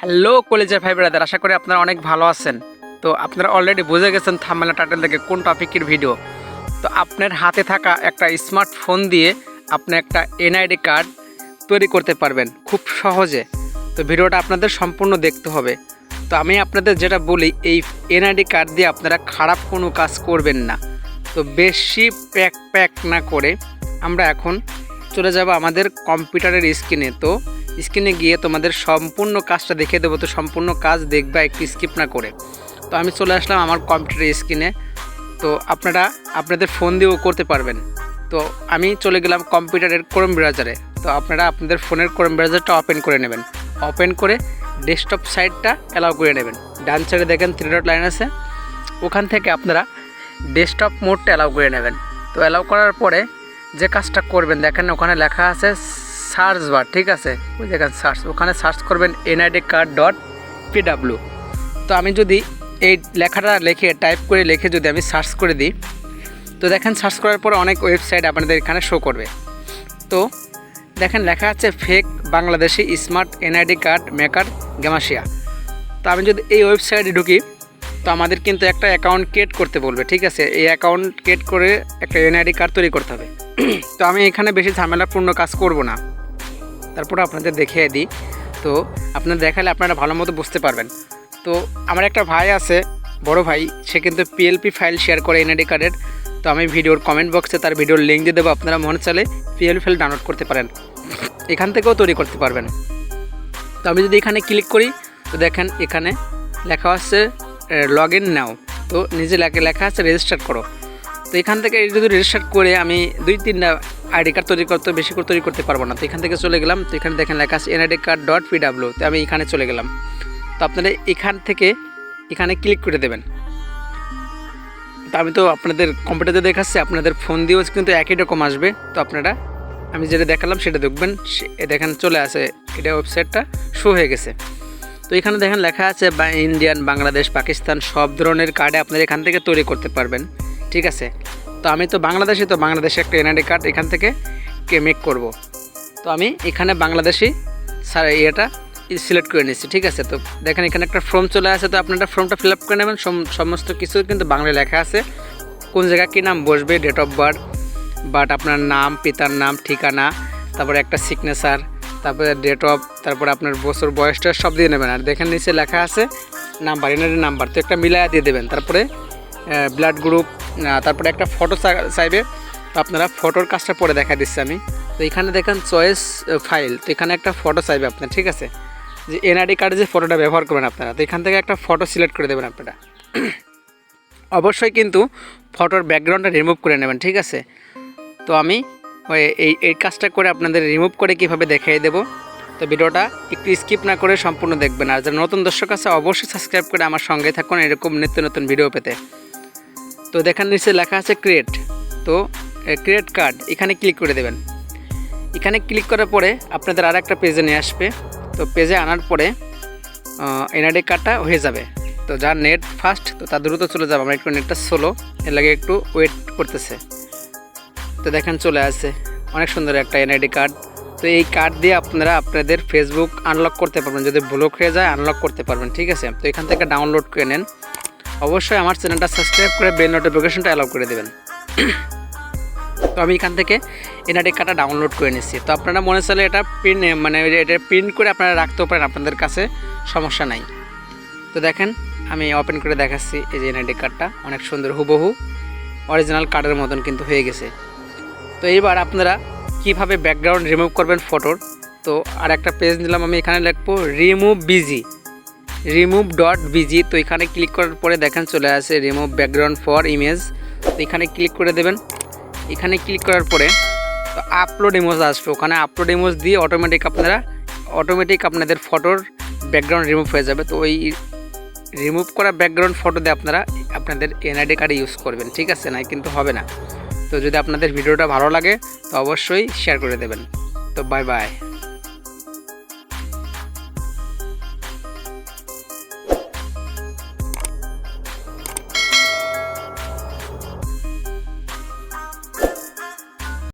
Hello কলেজের ভাই brother, আশা করি আপনারা অনেক ভালো আছেন। তো আপনারা অলরেডি বুঝে গেছেন থাম্বনেল টাইটেল থেকে কোন টপিকের ভিডিও। তো আপনার হাতে থাকা একটা স্মার্টফোন দিয়ে আপনি একটা এনআইডি কার্ড তৈরি করতে পারবেন খুব সহজে। তো ভিডিওটা আপনাদের সম্পূর্ণ দেখতে হবে। তো আমি আপনাদের যেটা বলি, এই এনআইডি কার্ড দিয়ে আপনারা খারাপ কোনো কাজ করবেন না। তো বেশি প্যাক না করে আমরা এখন চলে যাব আমাদের কম্পিউটারের স্ক্রিনে। তো স্ক্রিনে গিয়ে তোমাদের সম্পূর্ণ কাজটা দেখে দেবো। তো সম্পূর্ণ কাজ দেখবা একটু স্কিপ না করে। তো আমি চলে আসলাম আমার কম্পিউটারের স্ক্রিনে। তো আপনারা আপনাদের ফোন দিয়েও করতে পারবেন। তো আমি চলে গেলাম কম্পিউটারের ক্রোম ব্রাউজারে। তো আপনারা আপনাদের ফোনের ক্রোম ব্রাউজারটা ওপেন করে নেবেন। ওপেন করে ডেস্কটপ সাইটটা অ্যালাউ করে নেবেন। ডান সাইডে দেখেন 3 ডট লাইন আছে, ওখান থেকে আপনারা ডেস্কটপ মোডটা অ্যালাউ করে নেবেন। তো অ্যালাউ করার পরে যে কাজটা করবেন, দেখেন ওখানে লেখা আছে সার্চ বার, ঠিক আছে, ওই দেখেন সার্চ, ওখানে সার্চ করবেন nidcard.pw। তো আমি যদি এই লেখাটা টাইপ করে যদি আমি সার্চ করে দিই, তো দেখেন সার্চ করার পরে অনেক ওয়েবসাইট আপনাদের এখানে শো করবে। তো দেখেন লেখা আছে fake Bangladeshi smart NID card maker গেমাশিয়া। তো আমি যদি এই ওয়েবসাইটে ঢুকি, তো আমাদের কিন্তু একটা অ্যাকাউন্ট ক্রিয়েট করতে বলবে, ঠিক আছে। এই অ্যাকাউন্ট ক্রিয়েট করে একটা এনআইডি কার্ড তৈরি করতে হবে। তো আমি এখানে বেশি ঝামেলাপূর্ণ কাজ করব না, তারপরে আপনাদের দেখিয়ে দিই। তো আপনারা দেখালে আপনারা ভালো মতো বুঝতে পারবেন। তো আমার একটা ভাই আছে, বড় ভাই, সে কিন্তু পিএলপি ফাইল শেয়ার করে এনআইডি কার্ডের। তো আমি ভিডিওর কমেন্ট বক্সে তার ভিডিওর লিঙ্ক দিয়ে দেবো, আপনারা মনে চাইলে পিএলপি ফাইল ডাউনলোড করতে পারেন, এখান থেকেও তৈরি করতে পারবেন। তো আমি যদি এখানে ক্লিক করি, তো দেখেন এখানে লেখা আছে লগ ইন নাও। তো নিজে লেখা আছে রেজিস্টার করো। তো এখান থেকে যদি রেজিস্টার করে আমি 2-3টা আইডি কার্ড বেশি করে তৈরি করতে পারবো না। তো এখান থেকে চলে গেলাম। তো এখানে দেখেন লেখা আছে nidcard.pw। তো আমি এখানে চলে গেলাম। তো আপনারা এখান থেকে এখানে ক্লিক করে দেবেন। তো আমি তো আপনাদের কম্পিউটারে দেখাচ্ছি, আপনাদের ফোন দিয়েও কিন্তু একই রকম আসবে। তো আপনারা আমি যেটা দেখালাম সেটা দেখবেন। দেখেন চলে আসে, এটা ওয়েবসাইটটা শো হয়ে গেছে। তো এখানে দেখেন লেখা আছে ইন্ডিয়ান, বাংলাদেশ, পাকিস্তান সব ধরনের কার্ডে আপনারা এখান থেকে তৈরি করতে পারবেন, ঠিক আছে। তো আমি তো বাংলাদেশি, তো বাংলাদেশে একটা এনআইডি কার্ড এখান থেকে মেক করব। তো আমি এখানে বাংলাদেশি এটা সিলেক্ট করে নিচ্ছি, ঠিক আছে। তো দেখেন এখানে একটা ফর্ম চলে আসে। তো আপনারা ফর্মটা ফিল আপ করে নেবেন। সমস্ত কিছু কিন্তু বাংলায় লেখা আছে, কোন জায়গায় কী নাম বসবে, ডেট অফ বার্থ, আপনার নাম, পিতার নাম, ঠিকানা, তারপরে একটা সিগনেচার, তারপরে ডেট অফ, তারপরে আপনার বছর, বয়সটা সব দিয়ে নেবেন। আর দেখেন নিচে লেখা আছে নাম্বার, এনআইডি নাম্বার, তো একটা মিলায়া দিয়ে দেবেন। তারপরে ব্লাড গ্রুপ, তারপরে একটা ফটো চাইবে। তো আপনারা ফটোর কাজটা পরে দেখা দিচ্ছি আমি। তো এখানে দেখেন চয়েস ফাইল, তো এখানে একটা ফটো চাইবে আপনার, ঠিক আছে, যে এনআইডি কার্ডে যে ফটোটা ব্যবহার করবেন আপনারা। তো এখান থেকে একটা ফটো সিলেক্ট করে দেবেন আপনারা। অবশ্যই কিন্তু ফটোর ব্যাকগ্রাউন্ডটা রিমুভ করে নেবেন, ঠিক আছে। তো আমি এই কাজটা করে আপনাদের রিমুভ করে কীভাবে দেখিয়ে দেবো। তো ভিডিওটা একটু স্কিপ না করে সম্পূর্ণ দেখবেন। আর যারা নতুন দর্শক আছে অবশ্যই সাবস্ক্রাইব করে আমার সঙ্গে থাকুন এরকম নিত্য নতুন ভিডিও পেতে। তো দেখেন নিচে লেখা আছে ক্রিয়েট। তো ক্রিয়েট কার্ড এখানে ক্লিক করে দেবেন। এখানে ক্লিক করার পরে আপনাদের আর একটা পেজে নিয়ে আসবে। তো পেজে আনার পরে এনআইডি কার্ডটা হয়ে যাবে। তো যার নেট ফাস্ট, তো তার দ্রুত চলে যাবে। আমার একটু নেটটা স্লো, এর লাগে একটু ওয়েট করতেছে। তো দেখেন চলে আসে অনেক সুন্দর একটা এনআইডি কার্ড। তো এই কার্ড দিয়ে আপনারা আপনাদের ফেসবুক আনলক করতে পারবেন, যদি ব্লক হয়ে যায় আনলক করতে পারবেন, ঠিক আছে। তো এখান থেকে ডাউনলোড করে নেন। অবশ্যই আমার চ্যানেলটা সাবস্ক্রাইব করে বেল নোটিফিকেশনটা অ্যালাউ করে দেবেন। তো আমি এখান থেকে এনআইডি কার্ডটা ডাউনলোড করে নিচ্ছি। তো আপনারা মনে চাইলে এটা এটা প্রিন্ট করে আপনারা রাখতেও পারেন, আপনাদের কাছে সমস্যা নাই। তো দেখেন আমি ওপেন করে দেখাচ্ছি, এই যে এনআইডি কার্ডটা অনেক সুন্দর হুবহু অরিজিনাল কার্ডের মতন কিন্তু হয়ে গেছে। তো এইবার আপনারা কিভাবে ব্যাকগ্রাউন্ড রিমুভ করবেন ফটোর। তো আর একটা পেজ নিলাম আমি, এখানে লিখবো remove.bg। তো এখানে ক্লিক করার পরে দেখেন চলে আসে রিমুভ ব্যাকগ্রাউন্ড ফর ইমেজ। তো এখানে ক্লিক করে দেবেন। এখানে ক্লিক করার পরে তো আপলোড ইমেজ আসবে, ওখানে আপলোড ইমেজ দিয়ে অটোমেটিক আপনাদের ফটোর ব্যাকগ্রাউন্ড রিমুভ হয়ে যাবে। তো ওই রিমুভ করা ব্যাকগ্রাউন্ড ফটো দিয়ে আপনারা আপনাদের এনআইডি কার্ডে ইউজ করবেন, ঠিক আছে, না কিন্তু হবে না। তো যদি আপনাদের ভিডিওটা ভালো লাগে তো অবশ্যই শেয়ার করে দেবেন। তো বাই বাই।